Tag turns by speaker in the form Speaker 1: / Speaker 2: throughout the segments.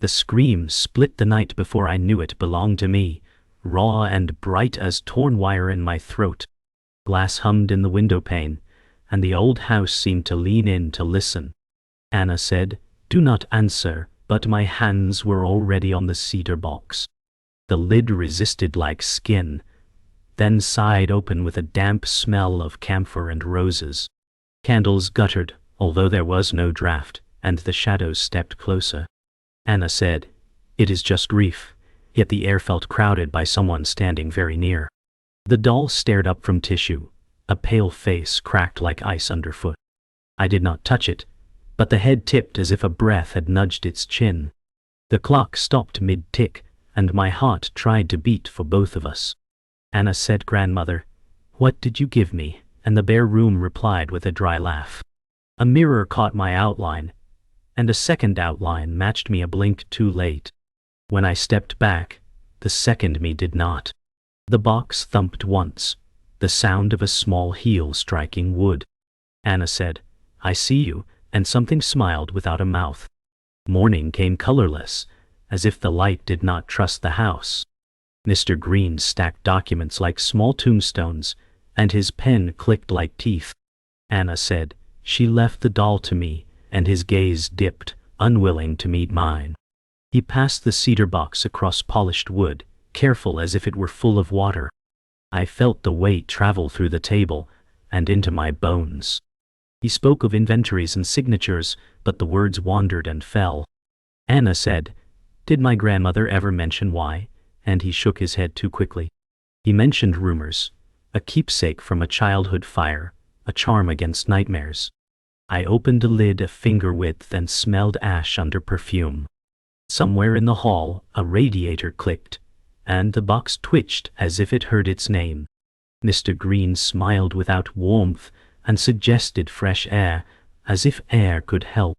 Speaker 1: The scream split the night before I knew it belonged to me, raw and bright as torn wire in my throat. Glass hummed in the window pane, and the old house seemed to lean in to listen. Anna said, "Do not answer," but my hands were already on the cedar box. The lid resisted like skin, then sighed open with a damp smell of camphor and roses. Candles guttered, although there was no draft, and the shadows stepped closer. Anna said, "It is just grief," yet the air felt crowded by someone standing very near. The doll stared up from tissue, a pale face cracked like ice underfoot. I did not touch it, but the head tipped as if a breath had nudged its chin. The clock stopped mid-tick, and my heart tried to beat for both of us. Anna said, "Grandmother, what did you give me?" And the bare room replied with a dry laugh. A mirror caught my outline, and a second outline matched me a blink too late. When I stepped back, the second me did not. The box thumped once, the sound of a small heel striking wood. Anna said, "I see you," and something smiled without a mouth. Morning came colorless, as if the light did not trust the house. Mr. Green stacked documents like small tombstones, and his pen clicked like teeth. Anna said, "She left the doll to me," and his gaze dipped, unwilling to meet mine. He passed the cedar box across polished wood, careful as if it were full of water. I felt the weight travel through the table and into my bones. He spoke of inventories and signatures, but the words wandered and fell. Anna said, "Did my grandmother ever mention why?" And he shook his head too quickly. He mentioned rumors, a keepsake from a childhood fire, a charm against nightmares. I opened a lid a finger width and smelled ash under perfume. Somewhere in the hall, a radiator clicked, and the box twitched as if it heard its name. Mr. Green smiled without warmth and suggested fresh air, as if air could help.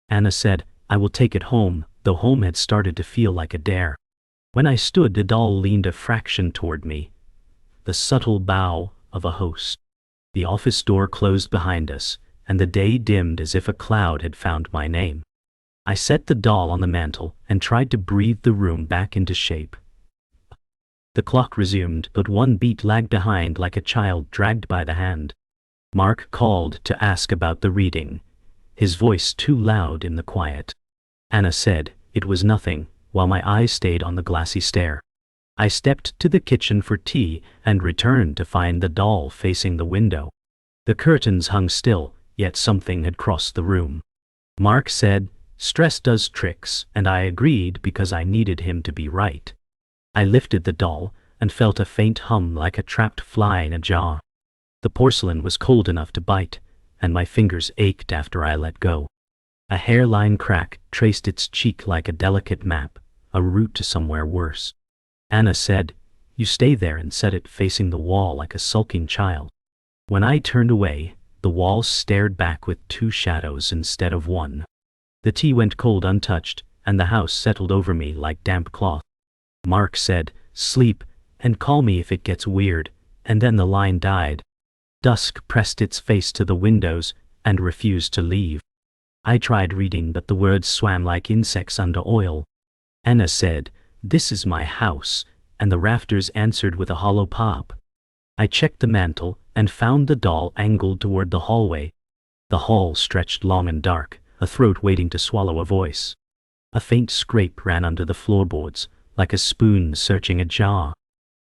Speaker 1: Anna said, "I will take it home," though home had started to feel like a dare. When I stood, the doll leaned a fraction toward me, the subtle bow of a host. The office door closed behind us, and the day dimmed as if a cloud had found my name. I set the doll on the mantel and tried to breathe the room back into shape. The clock resumed, but one beat lagged behind like a child dragged by the hand. Mark called to ask about the reading, his voice too loud in the quiet. Anna said, "It was nothing," while my eyes stayed on the glassy stair. I stepped to the kitchen for tea and returned to find the doll facing the window. The curtains hung still, yet something had crossed the room. Mark said, "Stress does tricks," and I agreed because I needed him to be right. I lifted the doll and felt a faint hum like a trapped fly in a jar. The porcelain was cold enough to bite, and my fingers ached after I let go. A hairline crack traced its cheek like a delicate map, a route to somewhere worse. Anna said, "You stay there," and set it facing the wall like a sulking child. When I turned away, the wall stared back with two shadows instead of one. The tea went cold untouched, and the house settled over me like damp cloth. Mark said, "Sleep, and call me if it gets weird," and then the line died. Dusk pressed its face to the windows and refused to leave. I tried reading, but the words swam like insects under oil. Anna said, "This is my house," and the rafters answered with a hollow pop. I checked the mantel and found the doll angled toward the hallway. The hall stretched long and dark, a throat waiting to swallow a voice. A faint scrape ran under the floorboards, like a spoon searching a jar.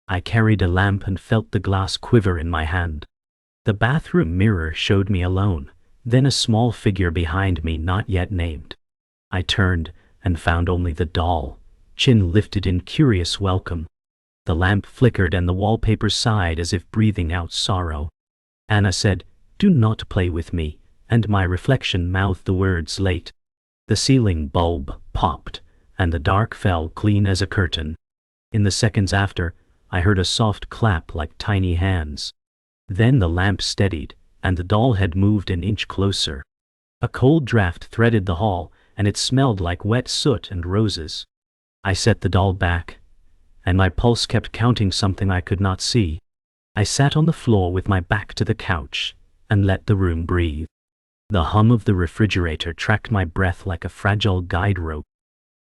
Speaker 1: I carried a lamp and felt the glass quiver in my hand. The bathroom mirror showed me alone, then a small figure behind me not yet named. I turned and found only the doll, chin lifted in curious welcome. The lamp flickered and the wallpaper sighed as if breathing out sorrow. Anna said, "Do not play with me," and my reflection mouthed the words late. The ceiling bulb popped, and the dark fell clean as a curtain. In the seconds after, I heard a soft clap like tiny hands. Then the lamp steadied, and the doll had moved an inch closer. A cold draft threaded the hall, and it smelled like wet soot and roses. I set the doll back, and my pulse kept counting something I could not see. I sat on the floor with my back to the couch, and let the room breathe. The hum of the refrigerator tracked my breath like a fragile guide rope.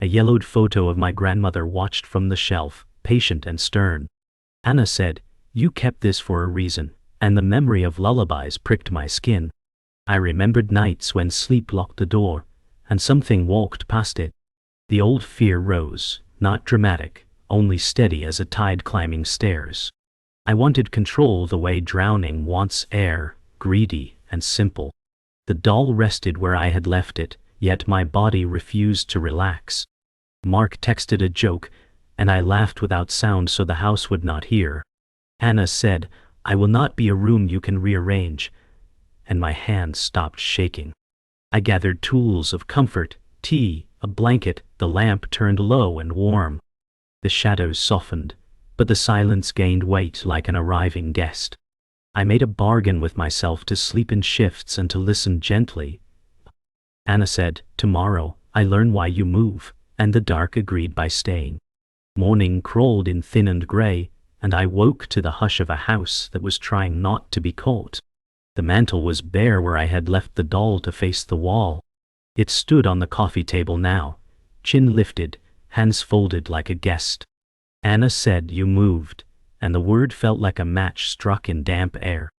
Speaker 1: A yellowed photo of my grandmother watched from the shelf, patient and stern. Anna said, "You kept this for a reason," and the memory of lullabies pricked my skin. I remembered nights when sleep locked the door, and something walked past it. The old fear rose, not dramatic, only steady as a tide climbing stairs. I wanted control the way drowning wants air, greedy and simple. The doll rested where I had left it, yet my body refused to relax. Mark texted a joke, and I laughed without sound so the house would not hear. Anna said, "I will not be a room you can rearrange," and my hands stopped shaking. I gathered tools of comfort, tea, a blanket. The lamp turned low and warm. The shadows softened, but the silence gained weight like an arriving guest. I made a bargain with myself to sleep in shifts and to listen gently. Anna said, "Tomorrow, I learn why you move," and the dark agreed by staying. Morning crawled in thin and gray, and I woke to the hush of a house that was trying not to be caught. The mantel was bare where I had left the doll to face the wall. It stood on the coffee table now, chin lifted, hands folded like a guest. Anna said, "You moved," and the word felt like a match struck in damp air.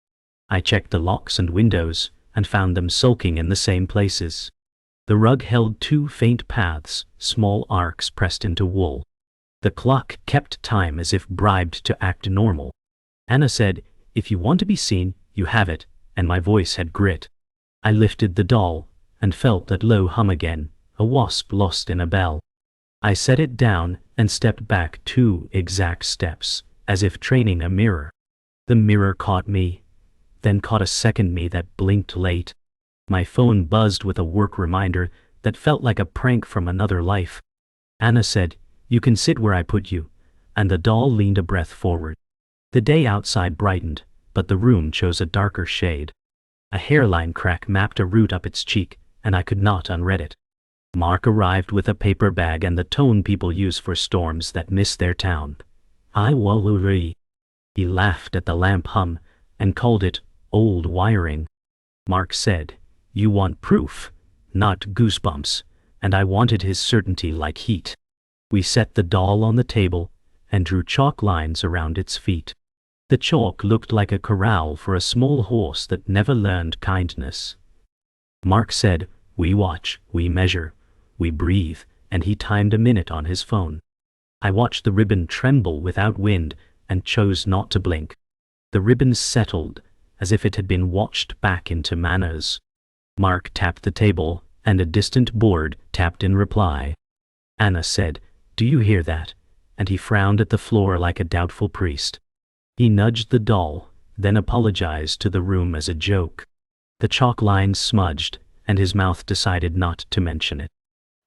Speaker 1: I checked the locks and windows, and found them sulking in the same places. The rug held two faint paths, small arcs pressed into wool. The clock kept time as if bribed to act normal. Anna said, "If you want to be seen, you have it," and my voice had grit. I lifted the doll, and felt that low hum again, a wasp lost in a bell. I set it down and stepped back 2 exact steps, as if training a mirror. The mirror caught me, then caught a second me that blinked late. My phone buzzed with a work reminder that felt like a prank from another life. Anna said, "You can sit where I put you," and the doll leaned a breath forward. The day outside brightened, but the room chose a darker shade. A hairline crack mapped a route up its cheek, and I could not unread it. Mark arrived with a paper bag and the tone people use for storms that miss their town. "I worry." He laughed at the lamp hum and called it old wiring. Mark said, "You want proof, not goosebumps," and I wanted his certainty like heat. We set the doll on the table and drew chalk lines around its feet. The chalk looked like a corral for a small horse that never learned kindness. Mark said, "We watch, we measure, we breathe," and he timed a minute on his phone. I watched the ribbon tremble without wind and chose not to blink. The ribbon settled, as if it had been watched back into manners. Mark tapped the table, and a distant board tapped in reply. Anna said, "Do you hear that?" And he frowned at the floor like a doubtful priest. He nudged the doll, then apologized to the room as a joke. The chalk lines smudged, and his mouth decided not to mention it.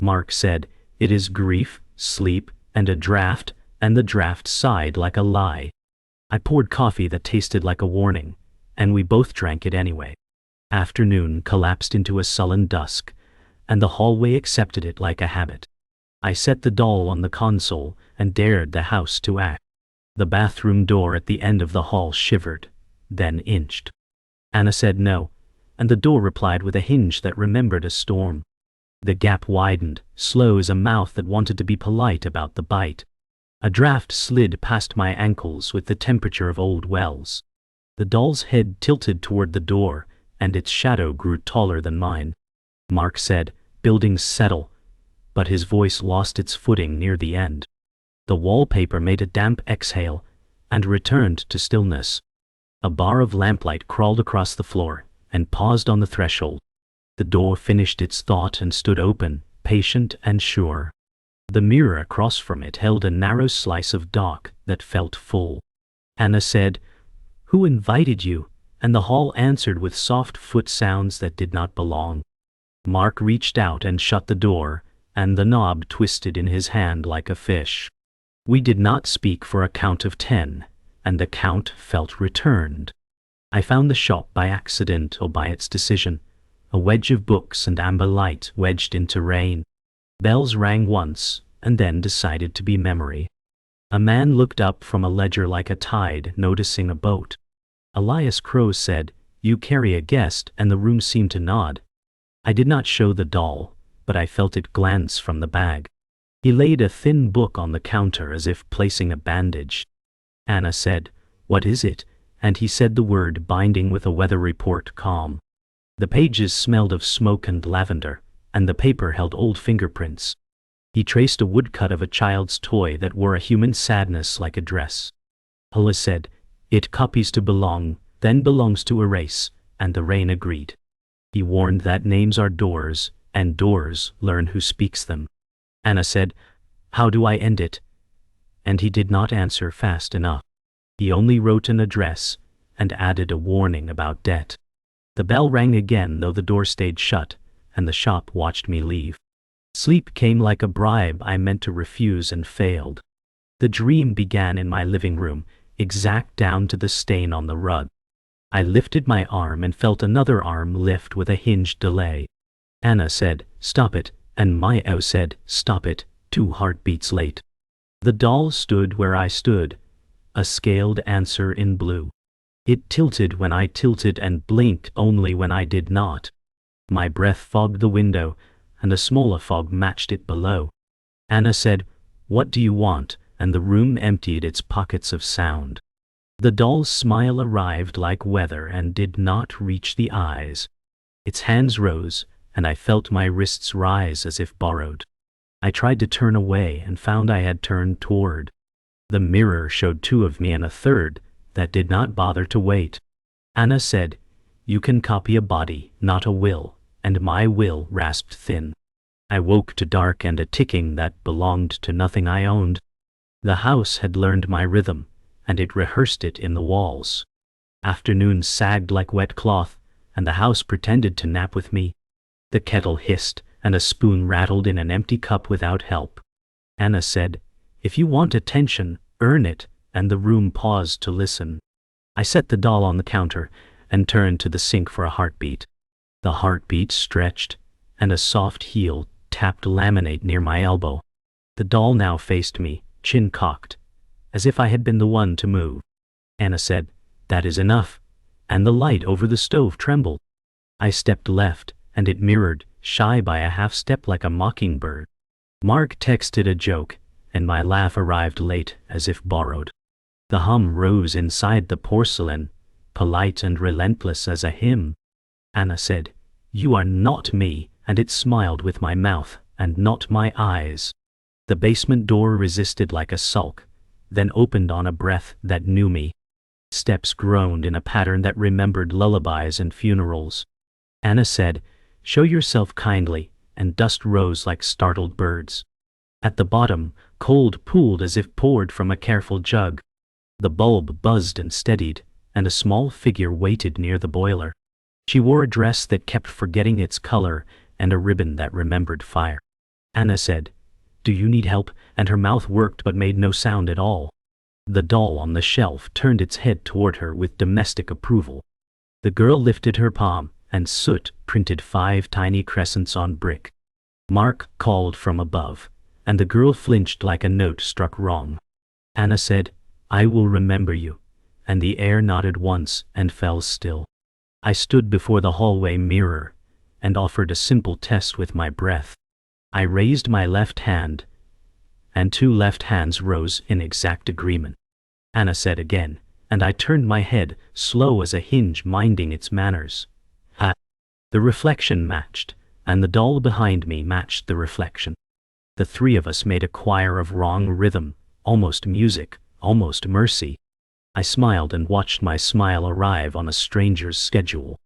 Speaker 1: Mark said, "It is grief, sleep, and a draft," and the draft sighed like a lie. I poured coffee that tasted like a warning, and we both drank it anyway. Afternoon collapsed into a sullen dusk, and the hallway accepted it like a habit. I set the doll on the console and dared the house to act. The bathroom door at the end of the hall shivered, then inched. Anna said no, and the door replied with a hinge that remembered a storm. The gap widened, slow as a mouth that wanted to be polite about the bite. A draft slid past my ankles with the temperature of old wells. The doll's head tilted toward the door, and its shadow grew taller than mine. Mark said, "Buildings settle," but his voice lost its footing near the end. The wallpaper made a damp exhale and returned to stillness. A bar of lamplight crawled across the floor and paused on the threshold. The door finished its thought and stood open, patient and sure. The mirror across from it held a narrow slice of dark that felt full. Anna said, "Who invited you?" And the hall answered with soft foot sounds that did not belong. Mark reached out and shut the door, and the knob twisted in his hand like a fish. We did not speak for a count of 10, and the count felt returned. I found the shop by accident or by its decision, a wedge of books and amber light wedged into rain. Bells rang once, and then decided to be memory. A man looked up from a ledger like a tide noticing a boat. Elias Crow said, "You carry a guest," and the room seemed to nod. I did not show the doll, but I felt it glance from the bag. He laid a thin book on the counter as if placing a bandage. Anna said, "What is it?" And he said the word binding with a weather report calm. The pages smelled of smoke and lavender, and the paper held old fingerprints. He traced a woodcut of a child's toy that wore a human sadness like a dress. Allah said, "It copies to belong, then belongs to erase," and the rain agreed. He warned that names are doors, and doors learn who speaks them. Anna said, "How do I end it?" And he did not answer fast enough. He only wrote an address, and added a warning about debt. The bell rang again though the door stayed shut, and the shop watched me leave. Sleep came like a bribe I meant to refuse and failed. The dream began in my living room, exact down to the stain on the rug. I lifted my arm and felt another arm lift with a hinged delay. Anna said, "Stop it," and my eau said, "Stop it," 2 heartbeats late. The doll stood where I stood, a scaled answer in blue. It tilted when I tilted and blinked only when I did not. My breath fogged the window, and a smaller fog matched it below. Anna said, "What do you want?" and the room emptied its pockets of sound. The doll's smile arrived like weather and did not reach the eyes. Its hands rose, and I felt my wrists rise as if borrowed. I tried to turn away and found I had turned toward. The mirror showed 2 of me and a third that did not bother to wait. Anna said, "You can copy a body, not a will," and my will rasped thin. I woke to dark and a ticking that belonged to nothing I owned. The house had learned my rhythm, and it rehearsed it in the walls. Afternoons sagged like wet cloth, and the house pretended to nap with me. The kettle hissed, and a spoon rattled in an empty cup without help. Anna said, "If you want attention, earn it," and the room paused to listen. I set the doll on the counter and turned to the sink for a heartbeat. The heartbeat stretched, and a soft heel tapped laminate near my elbow. The doll now faced me, chin cocked, as if I had been the one to move. Anna said, "That is enough," and the light over the stove trembled. I stepped left, and it mirrored, shy by a half step like a mockingbird. Mark texted a joke, and my laugh arrived late, as if borrowed. The hum rose inside the porcelain, polite and relentless as a hymn. Anna said, "You are not me," and it smiled with my mouth, and not my eyes. The basement door resisted like a sulk, then opened on a breath that knew me. Steps groaned in a pattern that remembered lullabies and funerals. Anna said, "Show yourself kindly," and dust rose like startled birds. At the bottom, cold pooled as if poured from a careful jug. The bulb buzzed and steadied, and a small figure waited near the boiler. She wore a dress that kept forgetting its color and a ribbon that remembered fire. Anna said, "Do you need help?" and her mouth worked but made no sound at all. The doll on the shelf turned its head toward her with domestic approval. The girl lifted her palm, and soot printed 5 tiny crescents on brick. Mark called from above, and the girl flinched like a note struck wrong. Anna said, "I will remember you," and the air nodded once and fell still. I stood before the hallway mirror and offered a simple test with my breath. I raised my left hand, and 2 left hands rose in exact agreement. Anna said again, and I turned my head, slow as a hinge minding its manners. The reflection matched, and the doll behind me matched the reflection. The 3 of us made a choir of wrong rhythm, almost music, almost mercy. I smiled and watched my smile arrive on a stranger's schedule.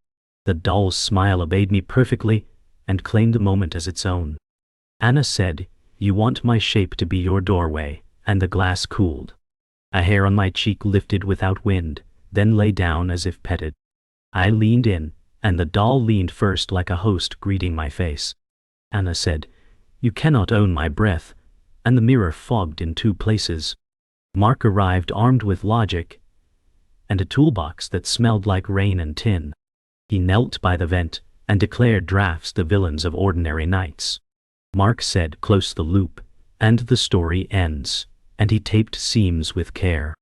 Speaker 1: The doll's smile obeyed me perfectly and claimed the moment as its own. Anna said, "You want my shape to be your doorway," and the glass cooled. A hair on my cheek lifted without wind, then lay down as if petted. I leaned in, and the doll leaned first like a host greeting my face. Anna said, "You cannot own my breath," and the mirror fogged in 2 places. Mark arrived armed with logic and a toolbox that smelled like rain and tin. He knelt by the vent and declared drafts the villains of ordinary nights. Mark said, "Close the loop, and the story ends," and he taped seams with care.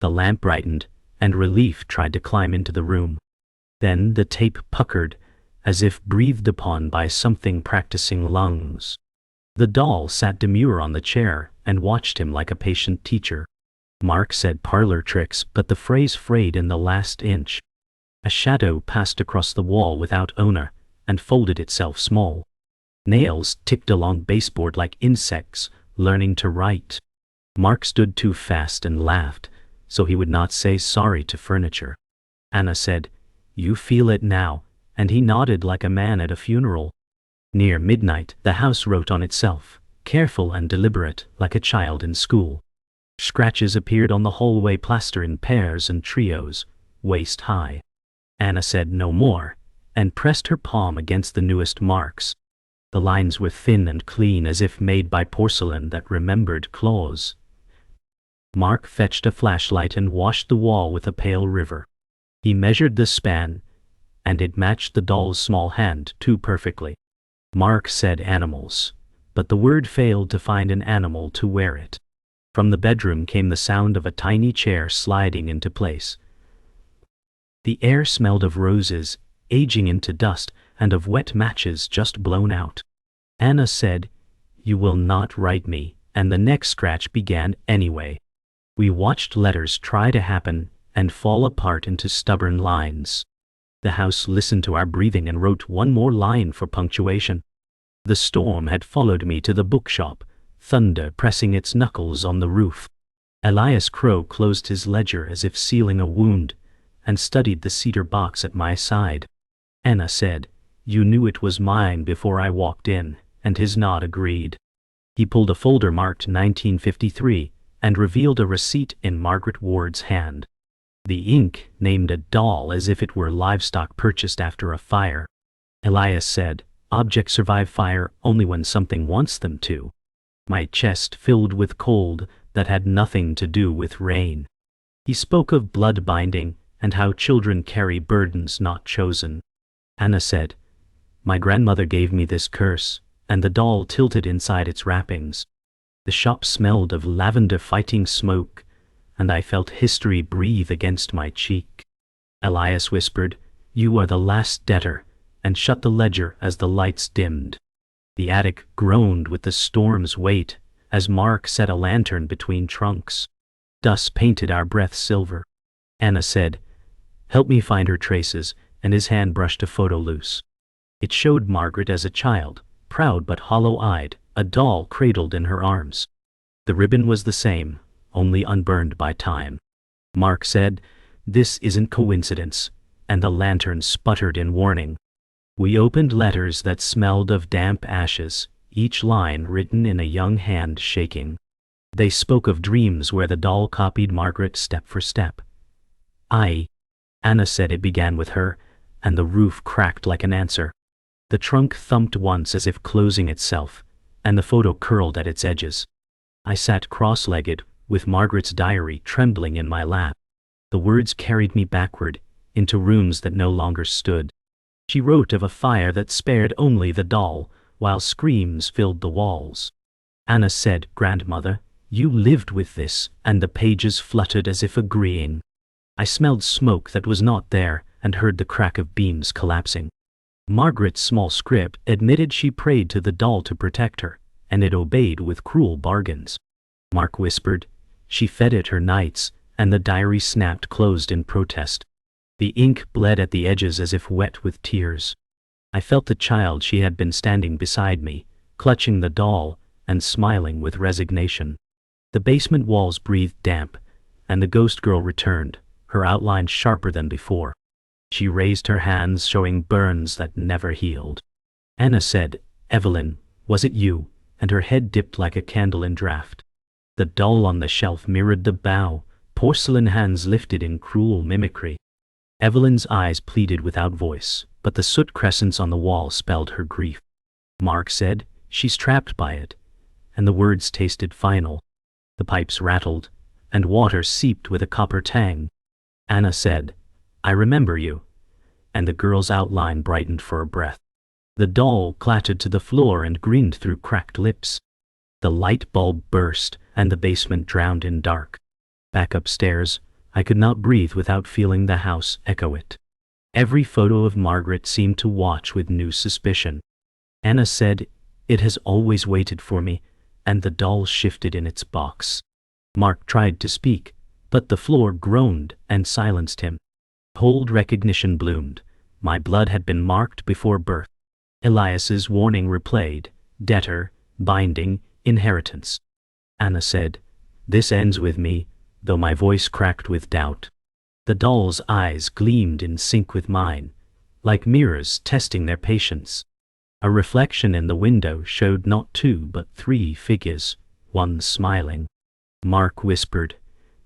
Speaker 1: The lamp brightened, and relief tried to climb into the room. Then the tape puckered, as if breathed upon by something practicing lungs. The doll sat demure on the chair and watched him like a patient teacher. Mark said parlor tricks, but the phrase frayed in the last inch. A shadow passed across the wall without owner and folded itself small. Nails ticked along baseboard like insects, learning to write. Mark stood too fast and laughed, so he would not say sorry to furniture. Anna said, "You feel it now," and he nodded like a man at a funeral. Near midnight, the house wrote on itself, careful and deliberate, like a child in school. Scratches appeared on the hallway plaster in pairs and trios, waist high. Anna said no more, and pressed her palm against the newest marks. The lines were thin and clean as if made by porcelain that remembered claws. Mark fetched a flashlight and washed the wall with a pale river. He measured the span, and it matched the doll's small hand too perfectly. Mark said animals, but the word failed to find an animal to wear it. From the bedroom came the sound of a tiny chair sliding into place. The air smelled of roses, aging into dust, and of wet matches just blown out. Anna said, "You will not write me," and the next scratch began anyway. We watched letters try to happen and fall apart into stubborn lines. The house listened to our breathing and wrote one more line for punctuation. The storm had followed me to the bookshop, thunder pressing its knuckles on the roof. Elias Crow closed his ledger as if sealing a wound, and studied the cedar box at my side. Anna said, "You knew it was mine before I walked in," and his nod agreed. He pulled a folder marked 1953 and revealed a receipt in Margaret Ward's hand. The ink named a doll as if it were livestock purchased after a fire. Elias said, "Objects survive fire only when something wants them to." My chest filled with cold that had nothing to do with rain. He spoke of blood binding and how children carry burdens not chosen. Anna said, "My grandmother gave me this curse," and the doll tilted inside its wrappings. The shop smelled of lavender fighting smoke, and I felt history breathe against my cheek. Elias whispered, "You are the last debtor," and shut the ledger as the lights dimmed. The attic groaned with the storm's weight as Mark set a lantern between trunks. Dust painted our breath silver. Anna said, "Help me find her traces," and his hand brushed a photo loose. It showed Margaret as a child, proud but hollow-eyed, a doll cradled in her arms. The ribbon was the same, only unburned by time. Mark said, "This isn't coincidence," and the lantern sputtered in warning. We opened letters that smelled of damp ashes, each line written in a young hand shaking. They spoke of dreams where the doll copied Margaret step for step. Anna said it began with her, and the roof cracked like an answer. The trunk thumped once as if closing itself, and the photo curled at its edges. I sat cross-legged, with Margaret's diary trembling in my lap. The words carried me backward, into rooms that no longer stood. She wrote of a fire that spared only the doll, while screams filled the walls. Anna said, "Grandmother, you lived with this," and the pages fluttered as if agreeing. I smelled smoke that was not there, and heard the crack of beams collapsing. Margaret's small script admitted she prayed to the doll to protect her, and it obeyed with cruel bargains. Mark whispered, "She fed it her nights," and the diary snapped closed in protest. The ink bled at the edges as if wet with tears. I felt the child she had been standing beside me, clutching the doll and smiling with resignation. The basement walls breathed damp, and the ghost girl returned, her outline sharper than before. She raised her hands, showing burns that never healed. Anna said, "Evelyn, was it you?" and her head dipped like a candle in draught. The doll on the shelf mirrored the bow, porcelain hands lifted in cruel mimicry. Evelyn's eyes pleaded without voice, but the soot crescents on the wall spelled her grief. Mark said, "She's trapped by it," and the words tasted final. The pipes rattled, and water seeped with a copper tang. Anna said, "I remember you," and the girl's outline brightened for a breath. The doll clattered to the floor and grinned through cracked lips. The light bulb burst, and the basement drowned in dark. Back upstairs, I could not breathe without feeling the house echo it. Every photo of Margaret seemed to watch with new suspicion. Anna said, It has always waited for me, and the doll shifted in its box. Mark tried to speak, but the floor groaned and silenced him. Cold recognition bloomed. My blood had been marked before birth. Elias's warning replayed: debtor, binding, inheritance. Anna said, "This ends with me," though my voice cracked with doubt. The doll's eyes gleamed in sync with mine, like mirrors testing their patience. A reflection in the window showed not 2 but 3 figures, one smiling. Mark whispered,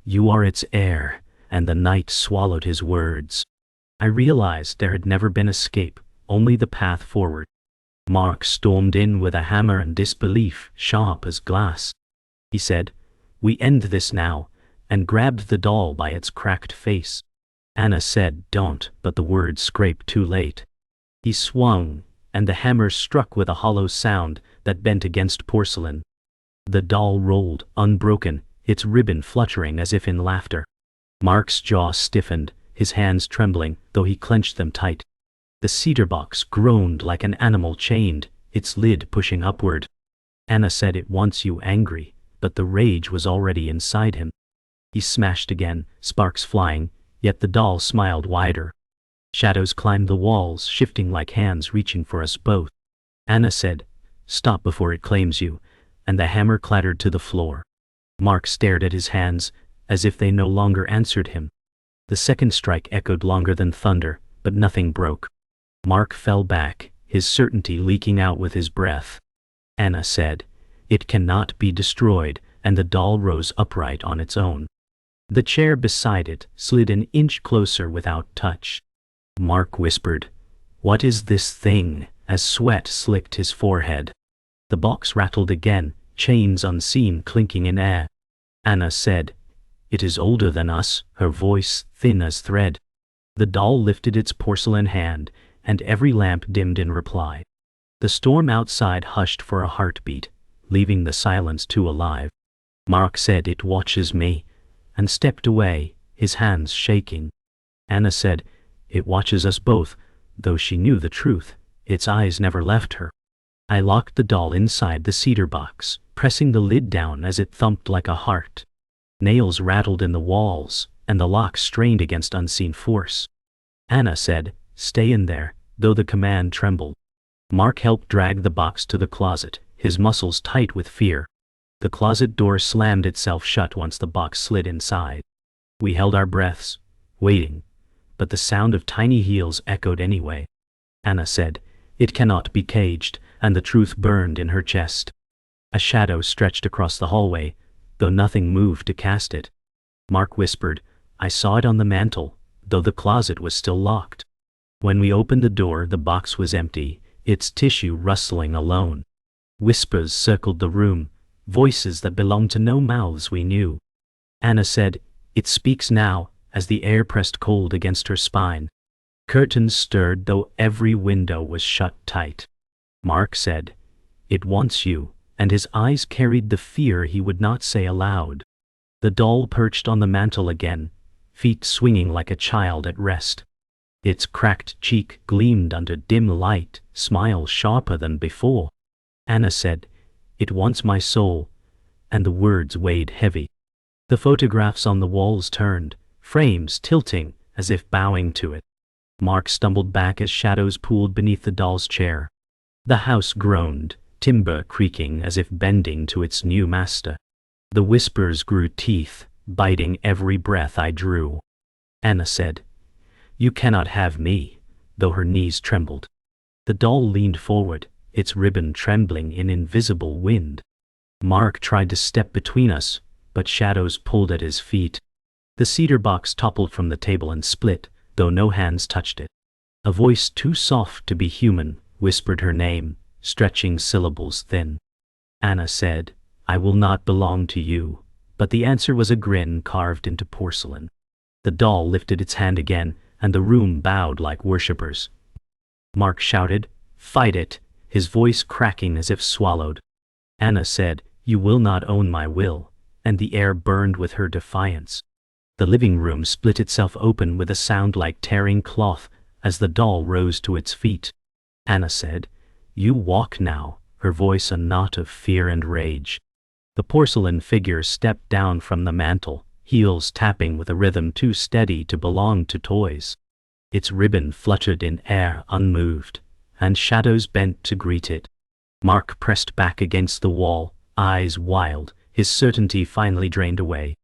Speaker 1: "You are its heir," and the night swallowed his words. I realized there had never been escape, only the path forward. Mark stormed in with a hammer and disbelief sharp as glass. He said, "We end this now," and grabbed the doll by its cracked face. Anna said, "Don't," but the words scraped too late. He swung, and the hammer struck with a hollow sound that bent against porcelain. The doll rolled, unbroken, its ribbon fluttering as if in laughter. Mark's jaw stiffened, his hands trembling, though he clenched them tight. The cedar box groaned like an animal chained, its lid pushing upward. Anna said, "It wants you angry," but the rage was already inside him. He smashed again, sparks flying, yet the doll smiled wider. Shadows climbed the walls, shifting like hands reaching for us both. Anna said, "Stop before it claims you," and the hammer clattered to the floor. Mark stared at his hands, as if they no longer answered him. The second strike echoed longer than thunder, but nothing broke. Mark fell back, his certainty leaking out with his breath. Anna said, "It cannot be destroyed," and the doll rose upright on its own. The chair beside it slid an inch closer without touch. Mark whispered, "What is this thing?" as sweat slicked his forehead. The box rattled again, chains unseen clinking in air. Anna said, "It is older than us," her voice thin as thread. The doll lifted its porcelain hand, and every lamp dimmed in reply. The storm outside hushed for a heartbeat, leaving the silence too alive. Mark said, "It watches me," and stepped away, his hands shaking. Anna said, "It watches us both," though she knew the truth, its eyes never left her. I locked the doll inside the cedar box, pressing the lid down as it thumped like a heart. Nails rattled in the walls, and the lock strained against unseen force. Anna said, "Stay in there," though the command trembled. Mark helped drag the box to the closet, his muscles tight with fear. The closet door slammed itself shut once the box slid inside. We held our breaths, waiting, but the sound of tiny heels echoed anyway. Anna said, "It cannot be caged," and the truth burned in her chest. A shadow stretched across the hallway, though nothing moved to cast it. Mark whispered, "I saw it on the mantel," though the closet was still locked. When we opened the door, the box was empty, its tissue rustling alone. Whispers circled the room, voices that belonged to no mouths we knew. Anna said, "It speaks now," as the air pressed cold against her spine. Curtains stirred, though every window was shut tight. Mark said, "It wants you," and his eyes carried the fear he would not say aloud. The doll perched on the mantel again, feet swinging like a child at rest. Its cracked cheek gleamed under dim light, smile sharper than before. Anna said, "It wants my soul," and the words weighed heavy. The photographs on the walls turned, frames tilting as if bowing to it. Mark stumbled back as shadows pooled beneath the doll's chair. The house groaned, timber creaking as if bending to its new master. The whispers grew teeth, biting every breath I drew. Anna said, "You cannot have me," though her knees trembled. The doll leaned forward, its ribbon trembling in invisible wind. Mark tried to step between us, but shadows pulled at his feet. The cedar box toppled from the table and split, though no hands touched it. A voice too soft to be human whispered her name, stretching syllables thin. Anna said, "I will not belong to you," but the answer was a grin carved into porcelain. The doll lifted its hand again, and the room bowed like worshippers. Mark shouted, "Fight it," his voice cracking as if swallowed. Anna said, "You will not own my will," and the air burned with her defiance. The living room split itself open with a sound like tearing cloth as the doll rose to its feet. Anna said, "You walk now," her voice a knot of fear and rage. The porcelain figure stepped down from the mantel, heels tapping with a rhythm too steady to belong to toys. Its ribbon fluttered in air unmoved, and shadows bent to greet it. Mark pressed back against the wall, eyes wild, his certainty finally drained away.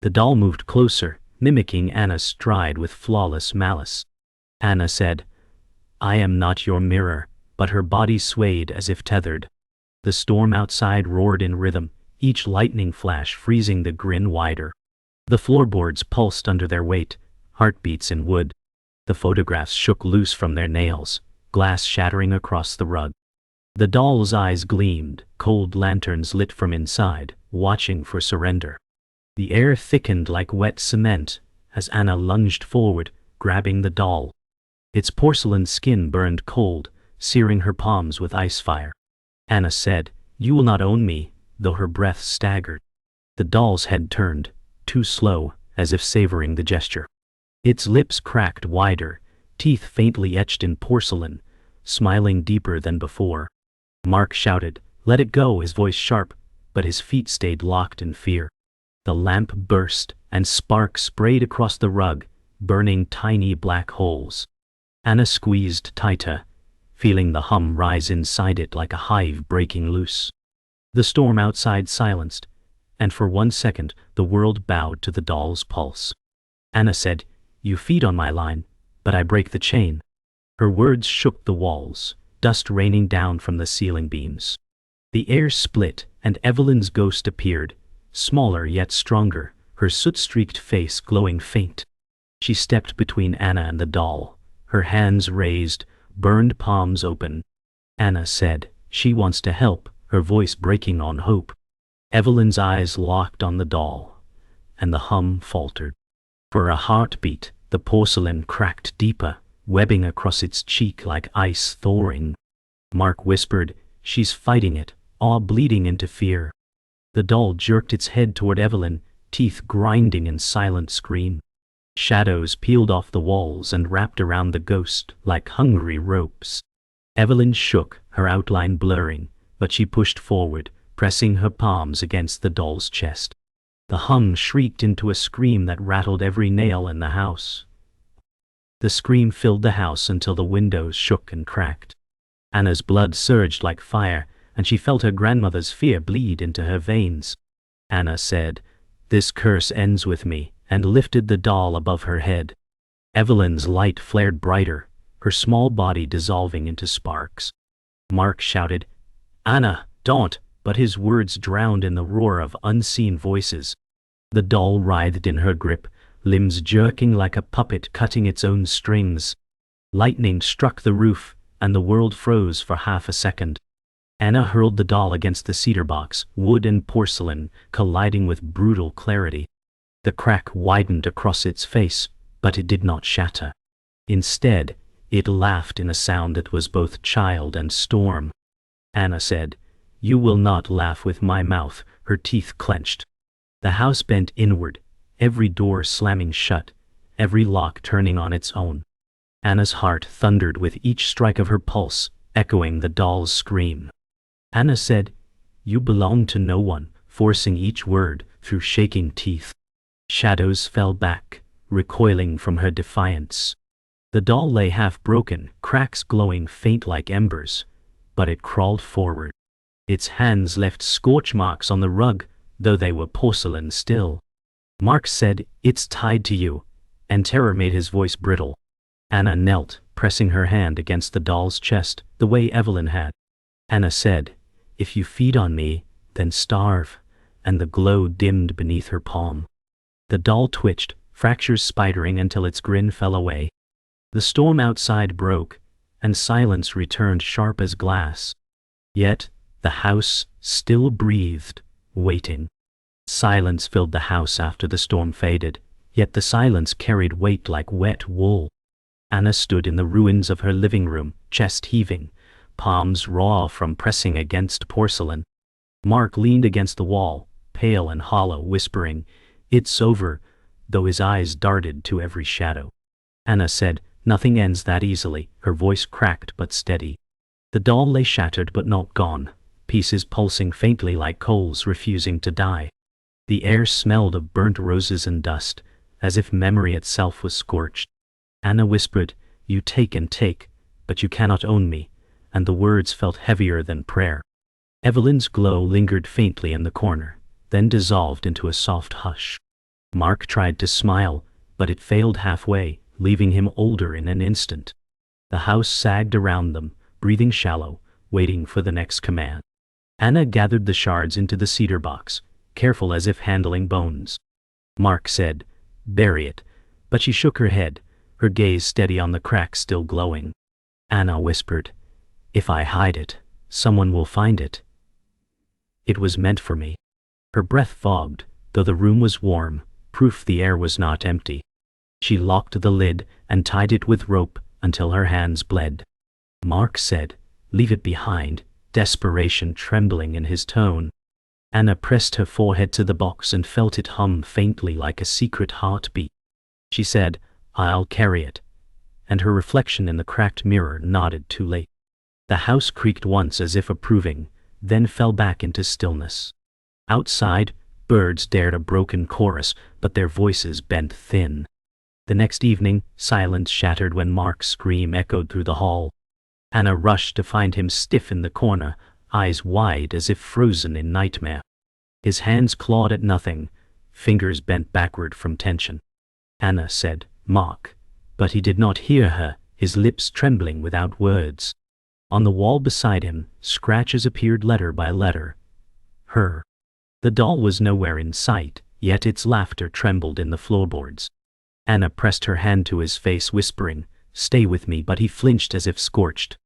Speaker 1: The doll moved closer, mimicking Anna's stride with flawless malice. Anna said, "I am not your mirror," but her body swayed as if tethered. The storm outside roared in rhythm, each lightning flash freezing the grin wider. The floorboards pulsed under their weight, heartbeats in wood. The photographs shook loose from their nails, glass shattering across the rug. The doll's eyes gleamed, cold lanterns lit from inside, watching for surrender. The air thickened like wet cement as Anna lunged forward, grabbing the doll. Its porcelain skin burned cold, searing her palms with ice fire. Anna said, "You will not own me," though her breath staggered. The doll's head turned, too slow, as if savoring the gesture. Its lips cracked wider, teeth faintly etched in porcelain, smiling deeper than before. Mark shouted, "Let it go," his voice sharp, but his feet stayed locked in fear. The lamp burst, and sparks sprayed across the rug, burning tiny black holes. Anna squeezed tighter, feeling the hum rise inside it like a hive breaking loose. The storm outside silenced, and for 1 second the world bowed to the doll's pulse. Anna said, "You feed on my line, but I break the chain." Her words shook the walls, dust raining down from the ceiling beams. The air split, and Evelyn's ghost appeared, smaller yet stronger, her soot-streaked face glowing faint. She stepped between Anna and the doll, her hands raised, burned palms open. Anna said, "She wants to help," her voice breaking on hope. Evelyn's eyes locked on the doll, and the hum faltered. For a heartbeat, the porcelain cracked deeper, webbing across its cheek like ice thawing. Mark whispered, "She's fighting it," awe bleeding into fear. The doll jerked its head toward Evelyn, teeth grinding in silent scream. Shadows peeled off the walls and wrapped around the ghost like hungry ropes. Evelyn shook, her outline blurring, but she pushed forward, pressing her palms against the doll's chest. The hum shrieked into a scream that rattled every nail in the house. The scream filled the house until the windows shook and cracked. Anna's blood surged like fire, and she felt her grandmother's fear bleed into her veins. Anna said, "This curse ends with me," and lifted the doll above her head. Evelyn's light flared brighter, her small body dissolving into sparks. Mark shouted, "Anna, don't," but his words drowned in the roar of unseen voices. The doll writhed in her grip, limbs jerking like a puppet cutting its own strings. Lightning struck the roof, and the world froze for half a second. Anna hurled the doll against the cedar box, wood and porcelain colliding with brutal clarity. The crack widened across its face, but it did not shatter. Instead, it laughed in a sound that was both child and storm. Anna said, "You will not laugh with my mouth," her teeth clenched. The house bent inward, every door slamming shut, every lock turning on its own. Anna's heart thundered with each strike of her pulse, echoing the doll's scream. Anna said, "You belong to no one," forcing each word through shaking teeth. Shadows fell back, recoiling from her defiance. The doll lay half broken, cracks glowing faint like embers, but it crawled forward. Its hands left scorch marks on the rug, though they were porcelain still. Mark said, "It's tied to you," and terror made his voice brittle. Anna knelt, pressing her hand against the doll's chest, the way Evelyn had. Anna said, "If you feed on me, then starve," and the glow dimmed beneath her palm. The doll twitched, fractures spidering until its grin fell away. The storm outside broke, and silence returned sharp as glass. Yet, the house still breathed, waiting. Silence filled the house after the storm faded, yet the silence carried weight like wet wool. Anna stood in the ruins of her living room, chest heaving, palms raw from pressing against porcelain. Mark leaned against the wall, pale and hollow, whispering, "It's over," though his eyes darted to every shadow. Anna said, "Nothing ends that easily," her voice cracked but steady. The doll lay shattered but not gone, pieces pulsing faintly like coals refusing to die. The air smelled of burnt roses and dust, as if memory itself was scorched. Anna whispered, "You take and take, but you cannot own me," and the words felt heavier than prayer. Evelyn's glow lingered faintly in the corner, then dissolved into a soft hush. Mark tried to smile, but it failed halfway, leaving him older in an instant. The house sagged around them, breathing shallow, waiting for the next command. Anna gathered the shards into the cedar box, careful as if handling bones. Mark said, "Bury it," but she shook her head, her gaze steady on the crack still glowing. Anna whispered, "If I hide it, someone will find it. It was meant for me." Her breath fogged, though the room was warm, proof the air was not empty. She locked the lid and tied it with rope until her hands bled. Mark said, "Leave it behind," desperation trembling in his tone. Anna pressed her forehead to the box and felt it hum faintly like a secret heartbeat. She said, "I'll carry it," and her reflection in the cracked mirror nodded too late. The house creaked once as if approving, then fell back into stillness. Outside, birds dared a broken chorus, but their voices bent thin. The next evening, silence shattered when Mark's scream echoed through the hall. Anna rushed to find him stiff in the corner, eyes wide as if frozen in nightmare. His hands clawed at nothing, fingers bent backward from tension. Anna said, "Mark," but he did not hear her, his lips trembling without words. On the wall beside him, scratches appeared letter by letter. Her. The doll was nowhere in sight, yet its laughter trembled in the floorboards. Anna pressed her hand to his face, whispering, "Stay with me," but he flinched as if scorched.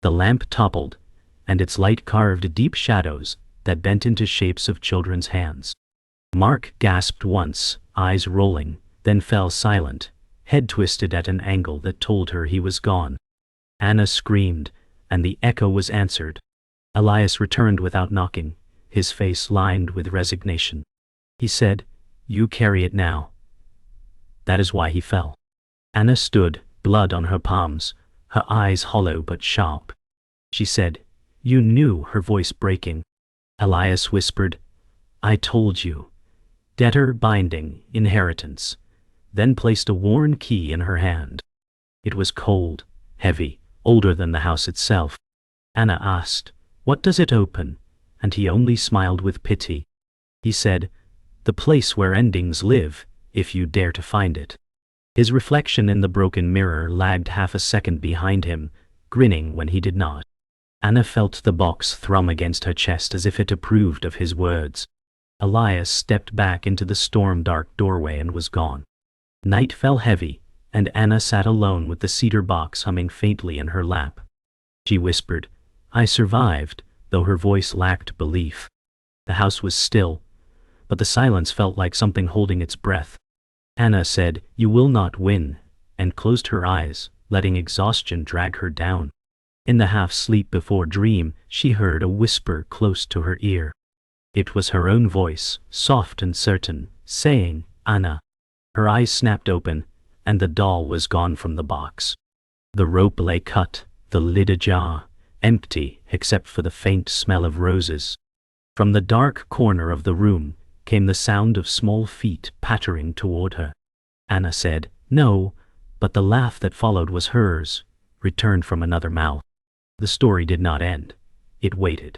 Speaker 1: The lamp toppled, and its light carved deep shadows that bent into shapes of children's hands. Mark gasped once, eyes rolling, then fell silent, head twisted at an angle that told her he was gone. Anna screamed, and the echo was answered. Elias returned without knocking, his face lined with resignation. He said, "You carry it now." That is why he fell. Anna stood, blood on her palms, her eyes hollow but sharp. She said, "You knew," her voice breaking. Elias whispered, "I told you." Debtor binding, inheritance. Then placed a worn key in her hand. It was cold, heavy, older than the house itself. Anna asked, "What does it open?" And he only smiled with pity. He said, "The place where endings live, if you dare to find it." His reflection in the broken mirror lagged half a second behind him, grinning when he did not. Anna felt the box thrum against her chest as if it approved of his words. Elias stepped back into the storm-dark doorway and was gone. Night fell heavy, and Anna sat alone with the cedar box humming faintly in her lap. She whispered, "I survived," though her voice lacked belief. The house was still, but the silence felt like something holding its breath. Anna said, "You will not win," and closed her eyes, letting exhaustion drag her down. In the half-sleep before dream, she heard a whisper close to her ear. It was her own voice, soft and certain, saying, "Anna." Her eyes snapped open, and the doll was gone from the box. The rope lay cut, the lid ajar, empty except for the faint smell of roses. From the dark corner of the room came the sound of small feet pattering toward her. Anna said, "No," but the laugh that followed was hers, returned from another mouth. The story did not end. It waited.